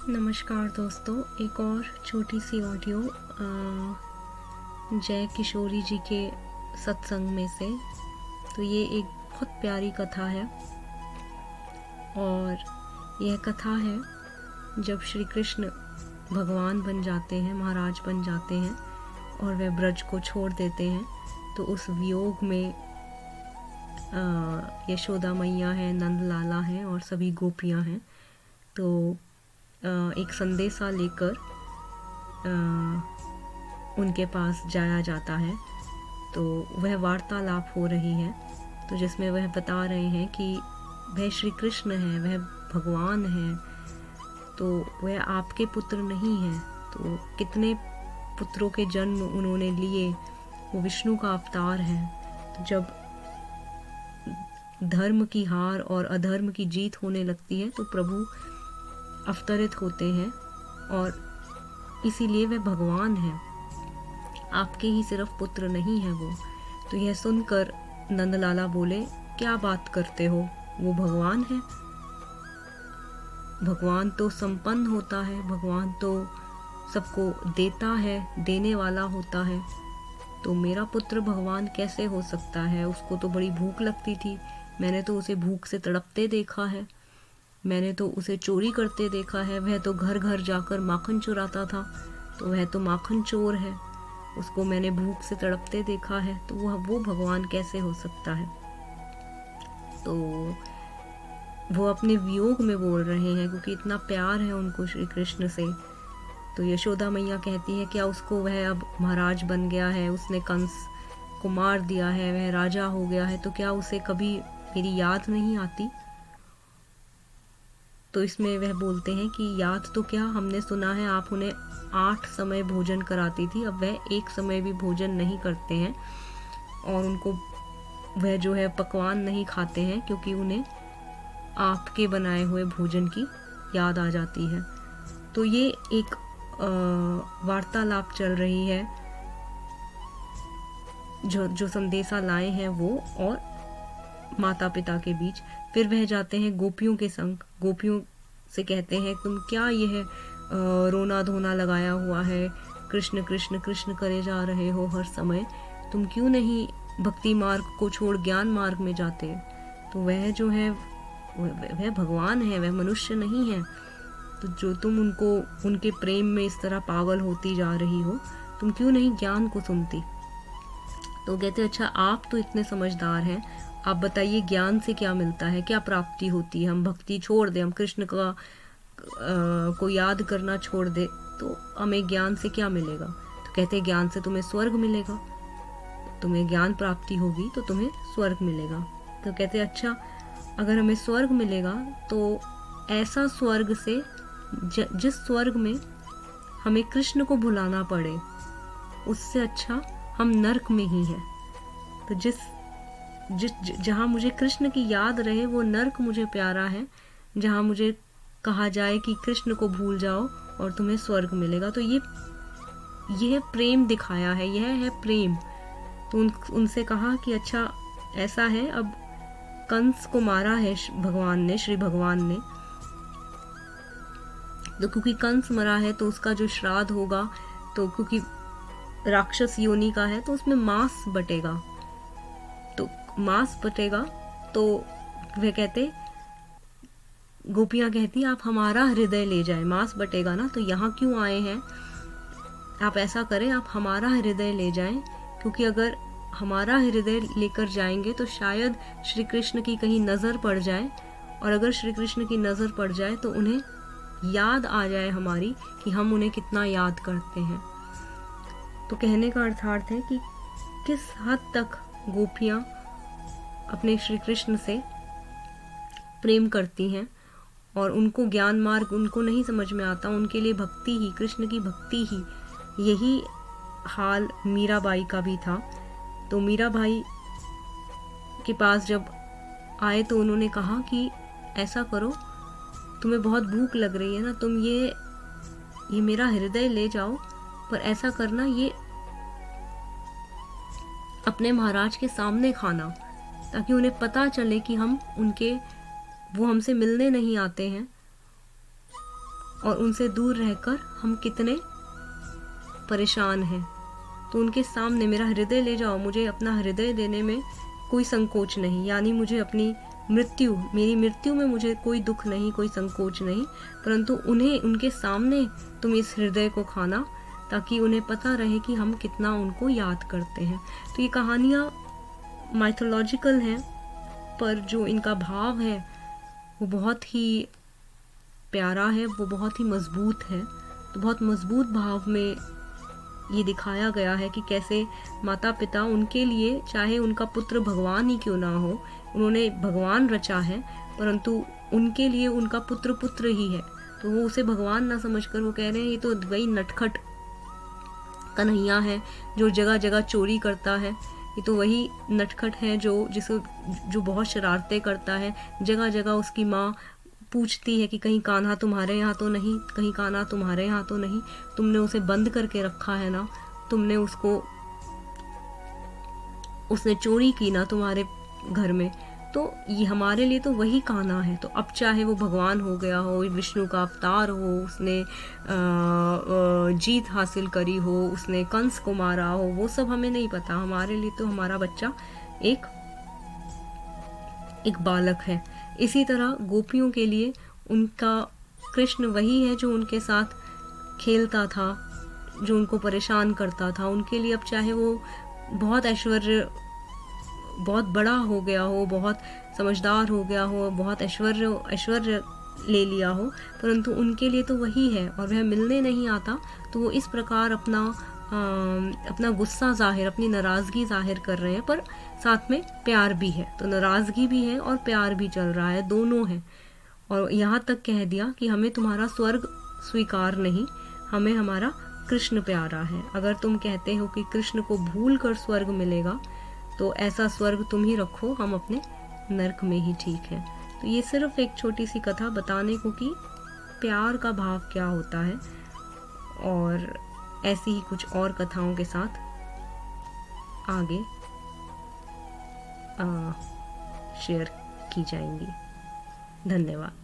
नमस्कार दोस्तों, एक और छोटी सी ऑडियो जय किशोरी जी के सत्संग में से। तो ये एक बहुत प्यारी कथा है और यह कथा है जब श्री कृष्ण भगवान बन जाते हैं, महाराज बन जाते हैं और वह ब्रज को छोड़ देते हैं। तो उस वियोग में यशोदा मैया है, नंद लाला हैं और सभी गोपियां हैं। तो एक संदेशा लेकर उनके पास जाया जाता है। तो वह वार्तालाप हो रही है, तो जिसमें वह बता रहे हैं कि वह श्री कृष्ण है, वह भगवान है, तो वह आपके पुत्र नहीं है। तो कितने पुत्रों के जन्म उन्होंने लिए, वो विष्णु का अवतार है। तो जब धर्म की हार और अधर्म की जीत होने लगती है तो प्रभु अवतरित होते हैं और इसीलिए वे भगवान हैं, आपके ही सिर्फ पुत्र नहीं है वो। तो यह सुनकर नंदलाला बोले, क्या बात करते हो, वो भगवान है। भगवान तो संपन्न होता है, भगवान तो सबको देता है, देने वाला होता है। तो मेरा पुत्र भगवान कैसे हो सकता है। उसको तो बड़ी भूख लगती थी, मैंने तो उसे भूख से तड़पते देखा है, मैंने तो उसे चोरी करते देखा है। वह तो घर घर जाकर माखन चुराता था, तो वह तो माखन चोर है, उसको मैंने भूख से तड़पते देखा है। तो वो भगवान कैसे हो सकता है। तो वो अपने वियोग में बोल रहे हैं क्योंकि इतना प्यार है उनको श्री कृष्ण से। तो यशोदा मैया कहती है, क्या उसको वह अब महाराज बन गया है, उसने कंस को मार दिया है, वह राजा हो गया है, तो क्या उसे कभी मेरी याद नहीं आती। तो इसमें वह बोलते हैं कि याद तो क्या, हमने सुना है आप उन्हें 8 समय भोजन कराती थी, अब वह 1 समय भी भोजन नहीं करते हैं और उनको वह जो है पकवान नहीं खाते हैं क्योंकि उन्हें आपके बनाए हुए भोजन की याद आ जाती है। तो ये एक वार्तालाप चल रही है, जो संदेशा लाए हैं वो और माता पिता के बीच। फिर वह जाते हैं गोपियों के संग, गोपियों से कहते हैं, तुम क्या यह रोना धोना लगाया हुआ है, कृष्ण कृष्ण कृष्ण करे जा रहे हो हर समय, तुम क्यों नहीं भक्ति मार्ग को छोड़ ज्ञान मार्ग में जाते। तो वह जो है वह भगवान है, वह मनुष्य नहीं है। तो जो तुम उनको उनके प्रेम में इस तरह पागल होती जा रही हो, तुम क्यों नहीं ज्ञान को सुनती। तो कहते, अच्छा आप तो इतने समझदार हैं, आप बताइए ज्ञान से क्या मिलता है, क्या प्राप्ति होती है। हम भक्ति छोड़ दें, हम कृष्ण का को याद करना छोड़ दे, तो हमें ज्ञान से क्या मिलेगा। तो कहते हैं, ज्ञान से तुम्हें स्वर्ग मिलेगा, तुम्हें ज्ञान प्राप्ति होगी तो तुम्हें स्वर्ग मिलेगा। तो कहते हैं, अच्छा अगर हमें स्वर्ग मिलेगा तो ऐसा स्वर्ग से जिस स्वर्ग में हमें कृष्ण को भुलाना पड़े, उससे अच्छा हम नरक में ही हैं। तो जहाँ मुझे कृष्ण की याद रहे वो नरक मुझे प्यारा है, जहाँ मुझे कहा जाए कि कृष्ण को भूल जाओ और तुम्हें स्वर्ग मिलेगा। तो यह प्रेम दिखाया है, यह है प्रेम। तो उनसे कहा कि अच्छा ऐसा है, अब कंस को मारा है भगवान ने, श्री भगवान ने, तो क्योंकि कंस मरा है तो उसका जो श्राद्ध होगा, तो क्योंकि राक्षस योनि का है तो उसमें मांस बटेगा, तो मांस बटेगा। तो वह कहते, गोपियां कहती, आप हमारा हृदय ले जाए, मांस बटेगा ना, तो यहाँ क्यों आए हैं, आप ऐसा करें, आप हमारा हृदय ले जाएं, क्योंकि अगर हमारा हृदय लेकर जाएंगे तो शायद श्री कृष्ण की कहीं नज़र पड़ जाए, और अगर श्री कृष्ण की नज़र पड़ जाए तो उन्हें याद आ जाए हमारी कि हम उन्हें कितना याद करते हैं। तो कहने का अर्थार्थ है कि किस हद तक गोपियां अपने श्री कृष्ण से प्रेम करती हैं और उनको ज्ञान मार्ग उनको नहीं समझ में आता, उनके लिए भक्ति ही, कृष्ण की भक्ति ही। यही हाल मीराबाई का भी था। तो मीराबाई के पास जब आए तो उन्होंने कहा कि ऐसा करो, तुम्हें बहुत भूख लग रही है ना, तुम ये मेरा हृदय ले जाओ, पर ऐसा करना, ये अपने महाराज के सामने खाना, ताकि उन्हें पता चले कि वो हमसे मिलने नहीं आते हैं, और उनसे दूर रहकर हम कितने परेशान हैं। तो उनके सामने मेरा हृदय ले जाओ, मुझे अपना हृदय देने में कोई संकोच नहीं, यानी मुझे अपनी मेरी मृत्यु में मुझे कोई दुख नहीं, कोई संकोच नहीं, परंतु उन्हें उनके सामने तुम इस हृदय को खाना, ताकि उन्हें पता रहे कि हम कितना उनको याद करते हैं। तो ये कहानियाँ माइथोलॉजिकल हैं, पर जो इनका भाव है वो बहुत ही प्यारा है, वो बहुत ही मजबूत है। तो बहुत मजबूत भाव में ये दिखाया गया है कि कैसे माता पिता उनके लिए, चाहे उनका पुत्र भगवान ही क्यों ना हो, उन्होंने भगवान रचा है, परंतु उनके लिए उनका पुत्र पुत्र ही है। तो वो उसे भगवान ना समझकर वो कह रहे हैं ये तो वही नटखट कन्हैया है जो जगह जगह चोरी करता है, ये तो वही नटखट है जो बहुत शरारतें करता है। जगह जगह उसकी माँ पूछती है कि कहीं कान्हा तुम्हारे यहाँ तो नहीं, कहीं कान्हा तुम्हारे यहाँ तो नहीं, तुमने उसे बंद करके रखा है ना, उसने चोरी की ना तुम्हारे घर में। तो ये हमारे लिए तो वही कान्हा है। तो अब चाहे वो भगवान हो गया हो, विष्णु का अवतार हो, उसने जीत हासिल करी हो, उसने कंस को मारा हो, वो सब हमें नहीं पता। हमारे लिए तो हमारा बच्चा एक बालक है। इसी तरह गोपियों के लिए उनका कृष्ण वही है जो उनके साथ खेलता था, जो उनको परेशान करता था। उनके लिए अब चाहे वो बहुत बड़ा हो गया हो, बहुत समझदार हो गया हो, बहुत ऐश्वर्य ले लिया हो, परंतु उनके लिए तो वही है। और वह मिलने नहीं आता तो वो इस प्रकार अपना गुस्सा जाहिर, अपनी नाराज़गी जाहिर कर रहे हैं, पर साथ में प्यार भी है। तो नाराज़गी भी है और प्यार भी चल रहा है, दोनों है। और यहाँ तक कह दिया कि हमें तुम्हारा स्वर्ग स्वीकार नहीं, हमें हमारा कृष्ण प्यारा है। अगर तुम कहते हो कि कृष्ण को भूल कर स्वर्ग मिलेगा, तो ऐसा स्वर्ग तुम ही रखो, हम अपने नरक में ही ठीक है। तो ये सिर्फ एक छोटी सी कथा बताने को कि प्यार का भाव क्या होता है, और ऐसी ही कुछ और कथाओं के साथ आगे शेयर की जाएंगी। धन्यवाद।